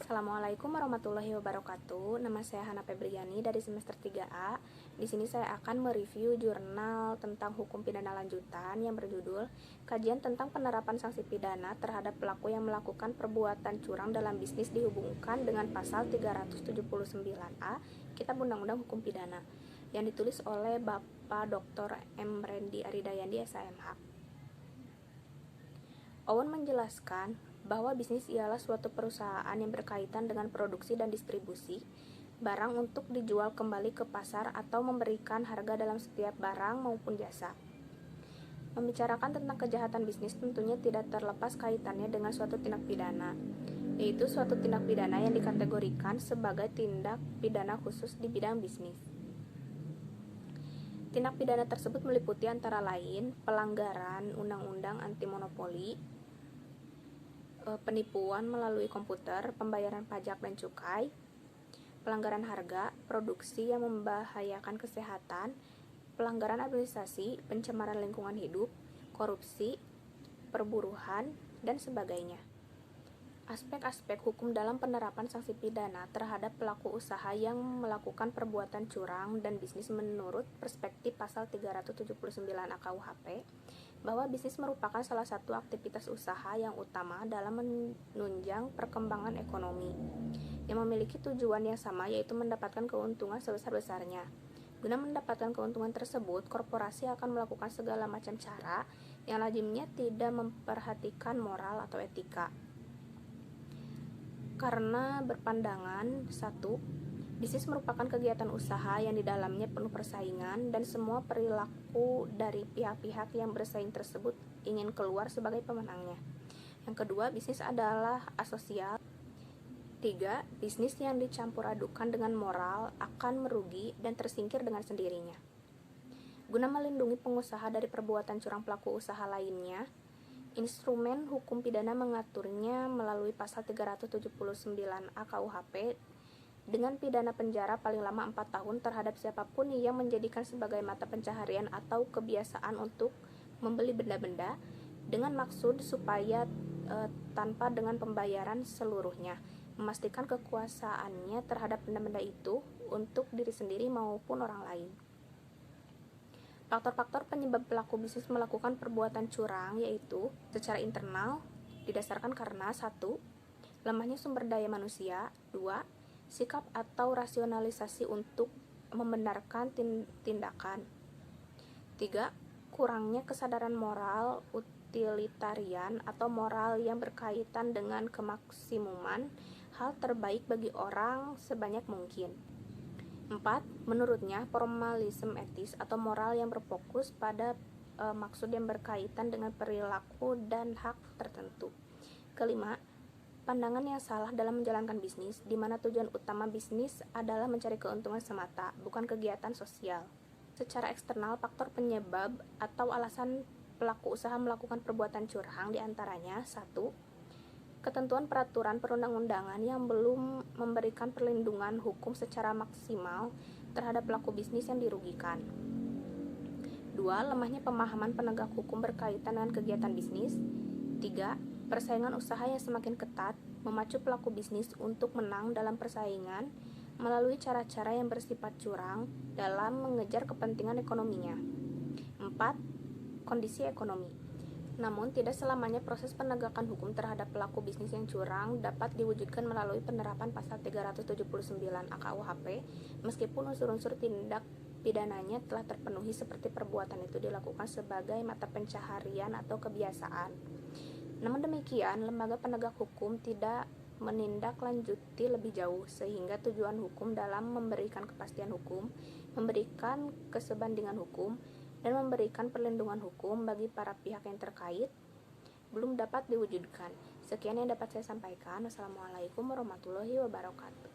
Assalamualaikum warahmatullahi wabarakatuh. Nama saya Hana Febriani dari semester 3A. Di sini saya akan mereview jurnal tentang hukum pidana lanjutan yang berjudul Kajian tentang penerapan sanksi pidana terhadap pelaku yang melakukan perbuatan curang dalam bisnis dihubungkan dengan pasal 379A Kitab Undang-Undang Hukum Pidana yang ditulis oleh Bapak Dr. M. Rendi Aridayandi, SHMH. Owen menjelaskan bahwa bisnis ialah suatu perusahaan yang berkaitan dengan produksi dan distribusi barang untuk dijual kembali ke pasar atau memberikan harga dalam setiap barang maupun jasa. Membicarakan tentang kejahatan bisnis tentunya tidak terlepas kaitannya dengan suatu tindak pidana, yaitu suatu tindak pidana yang dikategorikan sebagai tindak pidana khusus di bidang bisnis. Tindak pidana tersebut meliputi antara lain pelanggaran undang-undang anti monopoli, penipuan melalui komputer, pembayaran pajak dan cukai, pelanggaran harga, produksi yang membahayakan kesehatan, pelanggaran administrasi, pencemaran lingkungan hidup, korupsi, perburuhan, dan sebagainya. Aspek-aspek hukum dalam penerapan sanksi pidana terhadap pelaku usaha yang melakukan perbuatan curang dan bisnis menurut perspektif pasal 379 AKUHP bahwa bisnis merupakan salah satu aktivitas usaha yang utama dalam menunjang perkembangan ekonomi yang memiliki tujuan yang sama, yaitu mendapatkan keuntungan sebesar-besarnya. Guna mendapatkan keuntungan tersebut, korporasi akan melakukan segala macam cara yang lazimnya tidak memperhatikan moral atau etika. Karena berpandangan, 1. Bisnis merupakan kegiatan usaha yang di dalamnya penuh persaingan dan semua perilaku dari pihak-pihak yang bersaing tersebut ingin keluar sebagai pemenangnya. Yang kedua, bisnis adalah asosial. 3. Bisnis yang dicampur adukan dengan moral akan merugi dan tersingkir dengan sendirinya. Guna melindungi pengusaha dari perbuatan curang pelaku usaha lainnya, instrumen hukum pidana mengaturnya melalui pasal 379 AKUHP dengan pidana penjara paling lama 4 tahun terhadap siapapun yang menjadikan sebagai mata pencaharian atau kebiasaan untuk membeli benda-benda dengan maksud supaya tanpa dengan pembayaran seluruhnya, memastikan kekuasaannya terhadap benda-benda itu untuk diri sendiri maupun orang lain. Faktor-faktor penyebab pelaku bisnis melakukan perbuatan curang yaitu secara internal didasarkan karena 1. Lemahnya sumber daya manusia. 2. Sikap atau rasionalisasi untuk membenarkan tindakan. 3. Kurangnya kesadaran moral utilitarian atau moral yang berkaitan dengan kemaksimuman hal terbaik bagi orang sebanyak mungkin. 4. Menurutnya, formalisme etis atau moral yang berfokus pada maksud yang berkaitan dengan perilaku dan hak tertentu. Kelima, pandangan yang salah dalam menjalankan bisnis, di mana tujuan utama bisnis adalah mencari keuntungan semata, bukan kegiatan sosial. Secara eksternal, faktor penyebab atau alasan pelaku usaha melakukan perbuatan curang diantaranya 1. Ketentuan peraturan perundang-undangan yang belum memberikan perlindungan hukum secara maksimal terhadap pelaku bisnis yang dirugikan. 2. Lemahnya pemahaman penegak hukum berkaitan dengan kegiatan bisnis. 3. Persaingan usaha yang semakin ketat memacu pelaku bisnis untuk menang dalam persaingan melalui cara-cara yang bersifat curang dalam mengejar kepentingan ekonominya. 4. Kondisi ekonomi. Namun, tidak selamanya proses penegakan hukum terhadap pelaku bisnis yang curang dapat diwujudkan melalui penerapan pasal 379 AKUHP, meskipun unsur-unsur tindak pidananya telah terpenuhi seperti perbuatan itu dilakukan sebagai mata pencaharian atau kebiasaan. Namun demikian, lembaga penegak hukum tidak menindaklanjuti lebih jauh, sehingga tujuan hukum dalam memberikan kepastian hukum, memberikan kesebandingan hukum, dan memberikan perlindungan hukum bagi para pihak yang terkait belum dapat diwujudkan. Sekian yang dapat saya sampaikan. Wassalamualaikum warahmatullahi wabarakatuh.